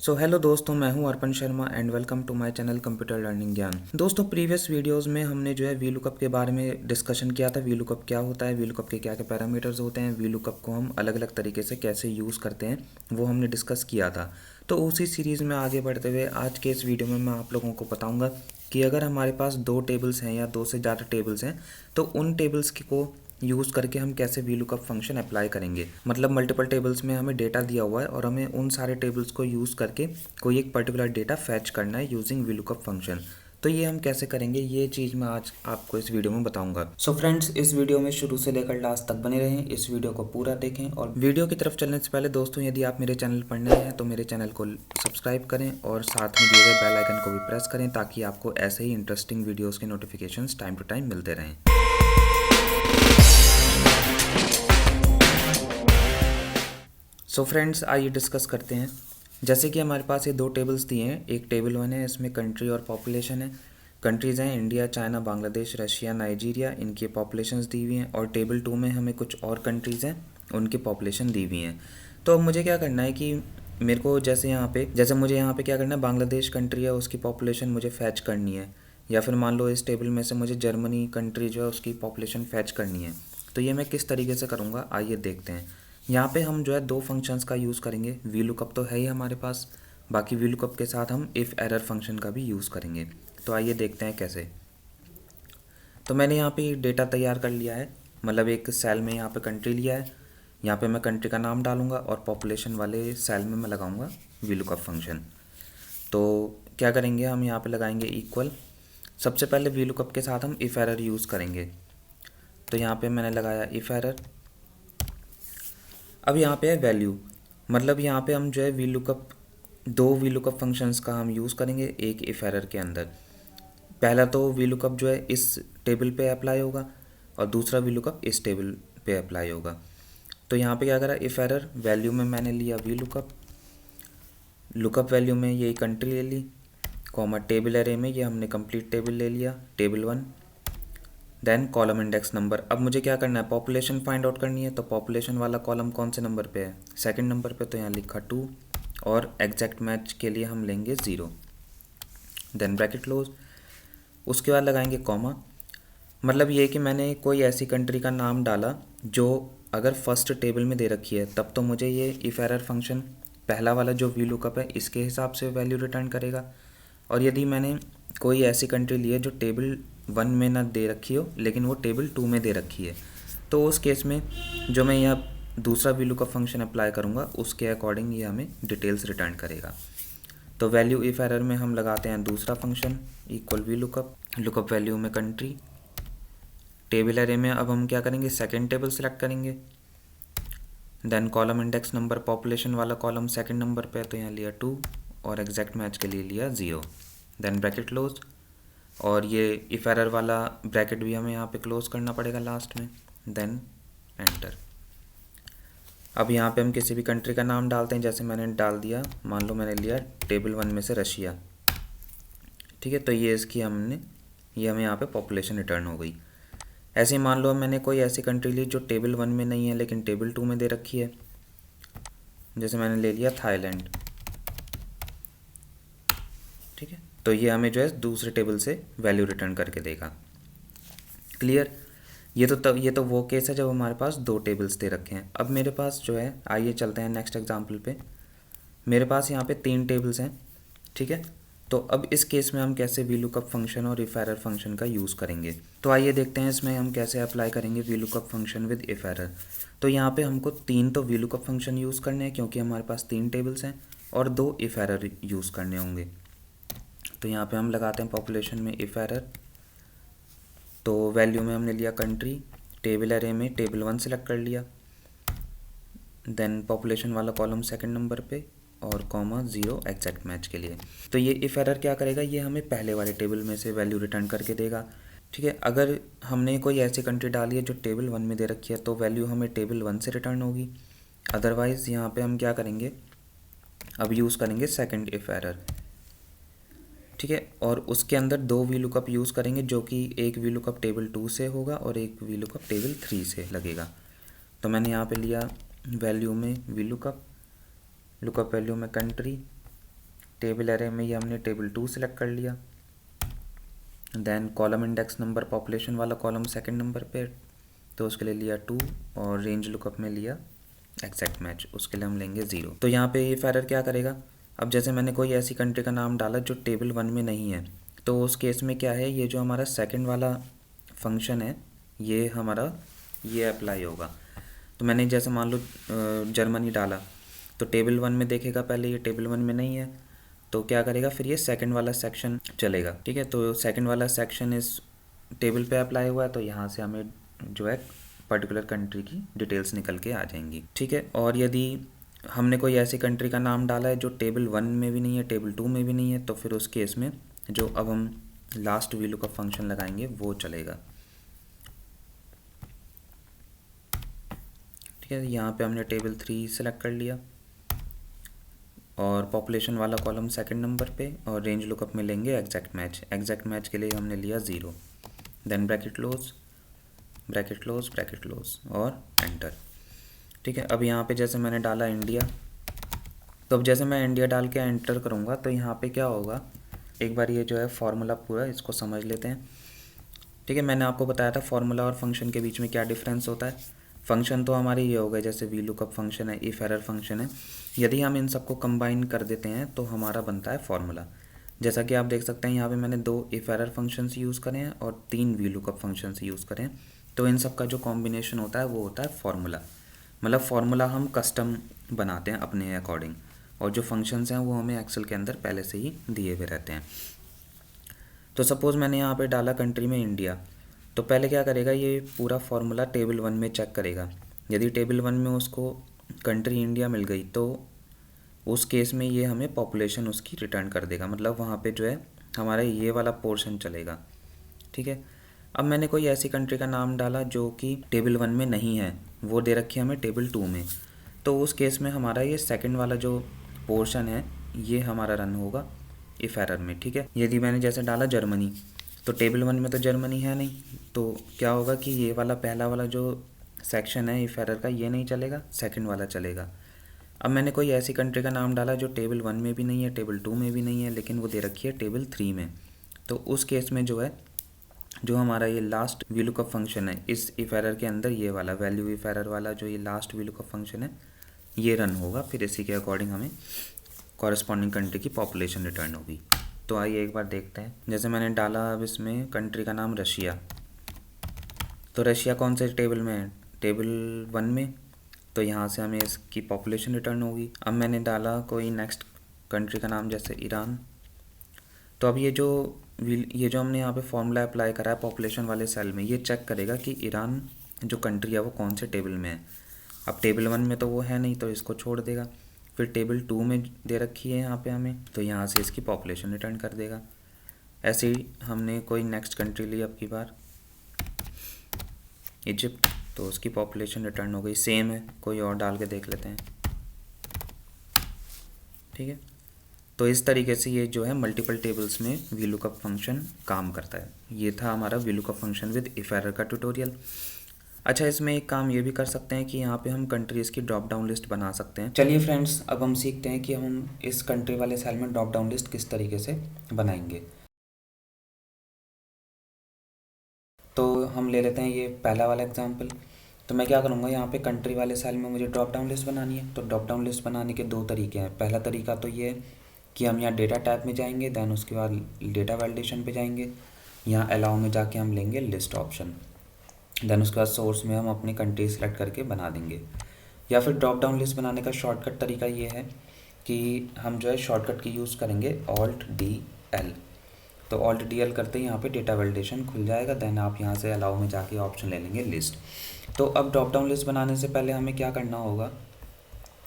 Hello दोस्तों, मैं हूं Arpan Sharma and welcome to my channel computer learning Gyan. दोस्तों, प्रीवियस वीडियोस में हमने जो है वी लुकअप के बारे में डिस्कशन किया था। वी लुकअप क्या होता है, वी लुकअप के क्या क्या पैरामीटर्स होते हैं, वी लुकअप को हम अलग अलग तरीके से कैसे यूज़ करते हैं, वो हमने डिस्कस किया था। तो उसी सीरीज़ में आगे बढ़ते हुए आज के इस वीडियो में मैं आप लोगों को बताऊँगा कि अगर हमारे पास दो टेबल्स हैं या दो से ज़्यादा टेबल्स हैं तो उन टेबल्स को यूज़ करके हम कैसे वी लुकअप फंक्शन अप्लाई करेंगे। मतलब मल्टीपल टेबल्स में हमें डेटा दिया हुआ है और हमें उन सारे टेबल्स को यूज़ करके कोई एक पर्टिकुलर डेटा फैच करना है यूजिंग वी लुकअप फंक्शन। तो ये हम कैसे करेंगे, ये चीज़ मैं आज आपको इस वीडियो में बताऊंगा। फ्रेंड्स, इस वीडियो में शुरू से लेकर लास्ट तक बने रहें, इस वीडियो को पूरा देखें। और वीडियो की तरफ चलने से पहले दोस्तों, यदि आप मेरे चैनल पर नए हैं तो मेरे चैनल को सब्सक्राइब करें और साथ में दिए गए बेल आइकन को भी प्रेस करें ताकि आपको ऐसे ही इंटरेस्टिंग वीडियोज़ के नोटिफिकेशंस टाइम टू टाइम मिलते रहें। फ्रेंड्स, आइए डिस्कस करते हैं। जैसे कि हमारे पास ये दो टेबल्स दिए हैं, एक टेबल 1 है, इसमें कंट्री और पॉपुलेशन है। कंट्रीज़ हैं India, China, Bangladesh, Russia, Nigeria, इनकी पॉपुलेशंस दी हुई हैं। और टेबल 2 में हमें कुछ और कंट्रीज़ हैं, उनकी पॉपुलेशन दी हुई हैं। तो अब मुझे क्या करना है कि मेरे को जैसे मुझे यहाँ पे क्या करना है, बांग्लादेश कंट्री है उसकी पॉपुलेशन मुझे फैच करनी है, या फिर मान लो इस टेबल में से मुझे जर्मनी कंट्री जो है उसकी पॉपुलेशन फैच करनी है। तो ये मैं किस तरीके से करूँगा, आइए देखते हैं। यहाँ पे हम जो है दो फंक्शंस का यूज़ करेंगे। वी लुकअप तो है ही हमारे पास, बाकी वी लुकअप के साथ हम इफ़ एरर फंक्शन का भी यूज़ करेंगे। तो आइए देखते हैं कैसे। तो मैंने यहाँ पे डेटा तैयार कर लिया है, मतलब एक सेल में यहाँ पे कंट्री लिया है। यहाँ पे मैं कंट्री का नाम डालूंगा और पॉपुलेशन वाले सेल में मैं लगाऊंगा वी लुकअप फंक्शन। तो क्या करेंगे, हम यहाँ पे लगाएंगे इक्वल। सबसे पहले वी लुकअप के साथ हम इफ़ एरर यूज़ करेंगे। तो यहाँ पे मैंने लगाया इफ़ एरर। अब यहाँ पे है वैल्यू, मतलब यहाँ पे हम जो है वी लुकअप, दो वी लुकअप फंक्शंस का हम यूज़ करेंगे एक इफ़ एरर के अंदर। पहला तो वी लुकअप जो है इस टेबल पे अप्लाई होगा और दूसरा वी लुकअप इस टेबल पे अप्लाई होगा। तो यहाँ पे क्या करा, इफ़ एरर वैल्यू में मैंने लिया वी लुकअप, लुकअप वैल्यू में यही कंट्री ले ली, कॉमा टेबल एरे में ये हमने कंप्लीट टेबल ले लिया, table 1। Then column index number. अब मुझे क्या करना है, पॉपुलेशन फाइंड आउट करनी है। तो पॉपुलेशन वाला कॉलम कौन से नंबर पे है, सेकंड नंबर पे, तो यहाँ लिखा 2। और एग्जैक्ट मैच के लिए हम लेंगे 0। देन ब्रैकेट क्लोज, उसके बाद लगाएंगे कॉमा। मतलब ये कि मैंने कोई ऐसी कंट्री का नाम डाला जो अगर फर्स्ट टेबल में दे रखी है, तब तो मुझे ये इफ़ एरर फंक्शन पहला वाला जो वी लुकअप है इसके हिसाब से वैल्यू रिटर्न करेगा। और यदि मैंने कोई ऐसी कंट्री ली है जो टेबल 1 में ना दे रखी हो लेकिन वो टेबल 2 में दे रखी है, तो उस केस में जो मैं यहाँ दूसरा वी लुकअप फंक्शन अप्लाई करूँगा उसके अकॉर्डिंग ये हमें डिटेल्स रिटर्न करेगा। तो वैल्यू इफ़ एरर में हम लगाते हैं दूसरा function equal V lookup, lookup value में कंट्री, टेबल एरे में अब हम क्या करेंगे, सेकंड टेबल सेलेक्ट करेंगे। Then column index number, population वाला कॉलम सेकंड नंबर पे है तो यहाँ लिया 2 और एग्जैक्ट मैच के लिए लिया 0। देन ब्रैकेट क्लोज, और ये इफ़ एरर वाला ब्रैकेट भी हमें यहाँ पे क्लोज करना पड़ेगा लास्ट में। Then enter. अब यहाँ पे हम किसी भी कंट्री का नाम डालते हैं, जैसे मैंने डाल दिया, मान लो मैंने लिया टेबल 1 में से रशिया। ठीक है, तो ये इसकी ये हमें यहाँ पे पॉपुलेशन रिटर्न हो गई। ऐसे ही मान लो मैंने कोई ऐसी कंट्री ली जो टेबल 1 में नहीं है लेकिन टेबल 2 में दे रखी है, जैसे मैंने ले लिया थाईलैंड। ठीक है, तो ये हमें जो है दूसरे टेबल से वैल्यू रिटर्न करके देगा। क्लियर। ये तो वो केस है जब हमारे पास दो टेबल्स दे रखे हैं। अब मेरे पास जो है, आइए चलते हैं नेक्स्ट एग्जांपल पे। मेरे पास यहाँ पे 3 टेबल्स हैं। ठीक है, तो अब इस केस में हम कैसे वी लुकअप फंक्शन और इफ़ एरर फंक्शन का यूज़ करेंगे। तो आइए देखते हैं इसमें हम कैसे अप्लाई करेंगे V lookup function with if error. तो यहाँ पे हमको 3 तो वी लुकअप फंक्शन यूज़ करने हैं क्योंकि हमारे पास 3 टेबल्स हैं, और 2 इफ़ एरर यूज़ करने होंगे। तो यहाँ पे हम लगाते हैं पॉपुलेशन में इफ़ एरर। तो वैल्यू में हमने लिया कंट्री, टेबल एरे में टेबल 1 सेलेक्ट कर लिया। देन पॉपुलेशन वाला कॉलम सेकंड नंबर पे और कॉमा 0 एग्जैक्ट मैच के लिए। तो ये इफ़ एरर क्या करेगा, ये हमें पहले वाले टेबल में से वैल्यू रिटर्न करके देगा। ठीक है, अगर हमने कोई ऐसी कंट्री डाली है जो टेबल 1 में दे रखी है तो वैल्यू हमें टेबल 1 से रिटर्न होगी। अदरवाइज़ यहाँ पे हम क्या करेंगे, अब यूज़ करेंगे सेकंड इफ़ एरर। ठीक है, और उसके अंदर 2 वी लुकअप यूज़ करेंगे, जो कि एक वी लुकअप टेबल 2 से होगा और एक वी लुकअप टेबल 3 से लगेगा। तो मैंने यहाँ पे लिया वैल्यू में वी लुकअप, लुकअप वैल्यू में कंट्री, टेबल एरे में ये हमने टेबल 2 सेलेक्ट कर लिया। Then column index number population वाला कॉलम सेकंड नंबर पे, तो उसके लिए लिया 2 और रेंज लुकअप में लिया एग्जैक्ट मैच, उसके लिए हम लेंगे 0। तो यहाँ पे इफ एरर क्या करेगा, अब जैसे मैंने कोई ऐसी कंट्री का नाम डाला जो टेबल 1 में नहीं है, तो उस केस में क्या है, ये जो हमारा सेकंड वाला फंक्शन है ये हमारा ये अप्लाई होगा। तो मैंने जैसे मान लो जर्मनी डाला, तो टेबल 1 में देखेगा पहले ये टेबल 1 में नहीं है, तो क्या करेगा फिर ये सेकंड वाला सेक्शन चलेगा। ठीक है, तो सेकंड वाला सेक्शन इस टेबल पे अप्लाई हुआ है, तो यहाँ से हमें जो है पर्टिकुलर कंट्री की डिटेल्स निकल के आ जाएंगी। ठीक है, और यदि हमने कोई ऐसी कंट्री का नाम डाला है जो टेबल 1 में भी नहीं है, टेबल 2 में भी नहीं है, तो फिर उस केस में जो अब हम लास्ट वीलुक का फंक्शन लगाएंगे वो चलेगा। ठीक है, यहाँ पे हमने टेबल 3 सेलेक्ट कर लिया और पॉपुलेशन वाला कॉलम सेकंड नंबर पे, और रेंज लुकअप में लेंगे एग्जैक्ट मैच। एग्जैक्ट मैच के लिए हमने लिया 0, then bracket close bracket close bracket close और एंटर। ठीक है, अब यहाँ पे जैसे मैंने डाला इंडिया, तो अब जैसे मैं इंडिया डाल के एंटर करूँगा तो यहाँ पे क्या होगा, एक बार ये जो है फार्मूला पूरा इसको समझ लेते हैं। ठीक है, मैंने आपको बताया था फार्मूला और फंक्शन के बीच में क्या डिफरेंस होता है। फंक्शन तो हमारे ये हो गए, जैसे वी लुकअप फंक्शन है, इफ एरर फंक्शन है, यदि हम इन सबको कंबाइन कर देते हैं तो हमारा बनता है फार्मूला। जैसा कि आप देख सकते हैं यहाँ पे मैंने 2 इफ एरर फंक्शंस यूज़ करे हैं और 3 वी लुकअप फंक्शंस यूज़ करें हैं, तो इन सब का जो कॉम्बिनेशन होता है वो होता है फार्मूला। मतलब फार्मूला हम कस्टम बनाते हैं अपने अकॉर्डिंग, और जो फंक्शंस हैं वो हमें एक्सेल के अंदर पहले से ही दिए हुए रहते हैं। तो सपोज़ मैंने यहाँ पे डाला कंट्री में इंडिया, तो पहले क्या करेगा, ये पूरा फार्मूला टेबल 1 में चेक करेगा। यदि टेबल 1 में उसको कंट्री इंडिया मिल गई तो उस केस में ये हमें पॉपुलेशन उसकी रिटर्न कर देगा, मतलब वहाँ पे जो है हमारा ये वाला पोर्शन चलेगा। ठीक है, अब मैंने कोई ऐसी कंट्री का नाम डाला जो कि टेबल 1 में नहीं है, वो दे रखी है हमें टेबल 2 में, तो उस केस में हमारा ये सेकंड वाला जो पोर्शन है ये हमारा रन होगा इफ एरर में। ठीक है, यदि मैंने जैसे डाला जर्मनी, तो टेबल 1 में तो जर्मनी है नहीं, तो क्या होगा कि ये वाला पहला वाला जो सेक्शन है इफ एरर का ये नहीं चलेगा, सेकंड वाला चलेगा। अब मैंने कोई ऐसी कंट्री का नाम डाला जो टेबल 1 में भी नहीं है, टेबल 2 में भी नहीं है, लेकिन वो दे रखी है टेबल 3 में, तो उस केस में जो है जो हमारा ये लास्ट वीलुकअप फंक्शन है इस इफ एरर के अंदर, ये वाला वैल्यू इफ एरर वाला जो ये लास्ट वीलुकअप फंक्शन है ये रन होगा, फिर इसी के अकॉर्डिंग हमें कॉरेस्पॉन्डिंग कंट्री की पॉपुलेशन रिटर्न होगी। तो आइए एक बार देखते हैं, जैसे मैंने डाला अब इसमें कंट्री का नाम रशिया, तो रशिया कौन से टेबल में है, टेबल 1 में, तो यहाँ से हमें इसकी पॉपुलेशन रिटर्न होगी। अब मैंने डाला कोई नेक्स्ट कंट्री का नाम जैसे ईरान, तो अब ये जो हमने यहाँ पे फॉर्मूला अप्लाई करा है पॉपुलेशन वाले सेल में, ये चेक करेगा कि ईरान जो कंट्री है वो कौन से टेबल में है। अब टेबल 1 में तो वो है नहीं, तो इसको छोड़ देगा। फिर टेबल 2 में दे रखी है यहाँ पे हमें, तो यहाँ से इसकी पॉपुलेशन रिटर्न कर देगा। ऐसे ही हमने कोई नेक्स्ट कंट्री ली अब की बार इजिप्ट, तो उसकी पॉपुलेशन रिटर्न हो गई। सेम है, कोई और डाल के देख लेते हैं। ठीक है, तो इस तरीके से ये जो है मल्टीपल टेबल्स में वीलुकअप फंक्शन काम करता है। ये था हमारा VLOOKUP function with if error का ट्यूटोरियल। अच्छा, इसमें एक काम ये भी कर सकते हैं कि यहाँ पे हम कंट्रीज़ की ड्रॉप डाउन लिस्ट बना सकते हैं। चलिए फ्रेंड्स, अब हम सीखते हैं कि हम इस कंट्री वाले सेल में ड्रॉप डाउन लिस्ट किस तरीके से बनाएंगे। तो हम ले लेते हैं ये पहला वाला एग्जाम्पल। तो मैं क्या करूँगा, यहाँ पे कंट्री वाले सेल में मुझे ड्रॉप डाउन लिस्ट बनानी है। तो ड्रॉप डाउन लिस्ट बनाने के 2 तरीके हैं। पहला तरीका तो ये है कि हम यहाँ डेटा टैब में जाएंगे, देन उसके बाद डेटा वैलिडेशन पे जाएंगे, यहाँ अलाउ में जाके हम लेंगे लिस्ट ऑप्शन, देन उसके बाद सोर्स में हम अपनी कंट्री सेलेक्ट करके बना देंगे। या फिर ड्रॉप डाउन लिस्ट बनाने का शॉर्टकट तरीका ये है कि हम जो है शॉर्टकट की यूज़ करेंगे Alt+DL। तो Alt+DL करते ही यहाँ पे डेटा वैलिडेशन खुल जाएगा, देन आप यहाँ से अलाउ में जाके ऑप्शन ले लेंगे लिस्ट। तो अब ड्रॉप डाउन लिस्ट बनाने से पहले हमें क्या करना होगा,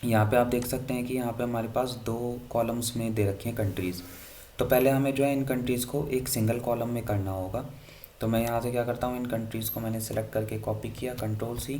यहाँ पे आप देख सकते हैं कि यहाँ पे हमारे पास 2 कॉलम्स में दे रखी हैं कंट्रीज़। तो पहले हमें जो है इन कंट्रीज़ को एक सिंगल कॉलम में करना होगा। तो मैं यहाँ से क्या करता हूँ, इन कंट्रीज़ को मैंने सेलेक्ट करके कॉपी किया, Ctrl+C,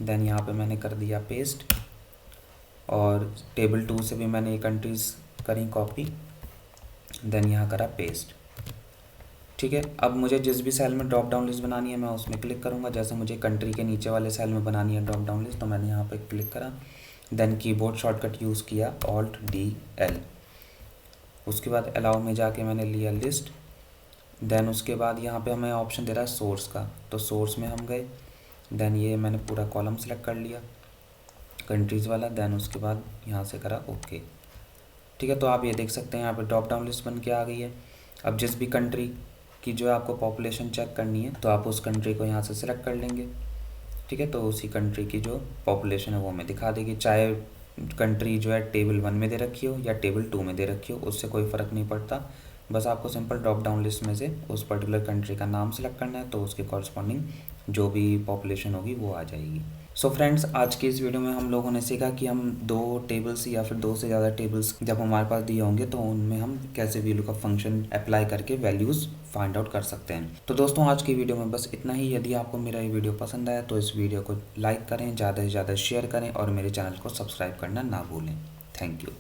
देन यहाँ पे मैंने कर दिया पेस्ट, और टेबल 2 से भी मैंने ये कंट्रीज़ करी कॉपी, देन यहाँ करा पेस्ट। ठीक है, अब मुझे जिस भी सेल में ड्रॉप डाउन लिस्ट बनानी है मैं उसमें क्लिक करूँगा। जैसे मुझे कंट्री के नीचे वाले सेल में बनानी है ड्रॉप डाउन लिस्ट, तो मैंने यहाँ पे क्लिक करा, देन कीबोर्ड शॉर्टकट यूज़ किया Alt+DL। उसके बाद अलाउ में जाके मैंने लिया लिस्ट। देन उसके बाद यहाँ पे हमें ऑप्शन दे रहा है सोर्स का, तो सोर्स में हम गए। देन ये मैंने पूरा कॉलम सेलेक्ट कर लिया कंट्रीज़ वाला। देन उसके बाद यहाँ से करा ओके। ठीक है, तो आप ये देख सकते हैं यहाँ पे ड्रॉप डाउन लिस्ट बन के आ गई है। अब जिस भी कंट्री की जो है आपको पॉपुलेशन चेक करनी है तो आप उस कंट्री को यहाँ से सिलेक्ट कर लेंगे। ठीक है, तो उसी कंट्री की जो पॉपुलेशन है वो हमें दिखा देगी, चाहे कंट्री जो है टेबल 1 में दे रखी हो या टेबल 2 में दे रखी हो, उससे कोई फ़र्क नहीं पड़ता। बस आपको सिंपल ड्रॉप डाउन लिस्ट में से उस पर्टिकुलर कंट्री का नाम सेलेक्ट करना है, तो उसके कॉरस्पॉन्डिंग जो भी पॉपुलेशन होगी वो आ जाएगी। सो फ्रेंड्स, आज की इस वीडियो में हम लोगों ने सीखा कि हम 2 टेबल्स या फिर 2 से ज़्यादा टेबल्स जब हमारे पास दिए होंगे तो उनमें हम कैसे VLOOKUP फंक्शन अप्लाई करके वैल्यूज़ फाइंड आउट कर सकते हैं। तो दोस्तों, आज की वीडियो में बस इतना ही। यदि आपको मेरा ये वीडियो पसंद आया तो इस वीडियो को लाइक करें, ज़्यादा से ज़्यादा शेयर करें और मेरे चैनल को सब्सक्राइब करना ना भूलें। Thank you.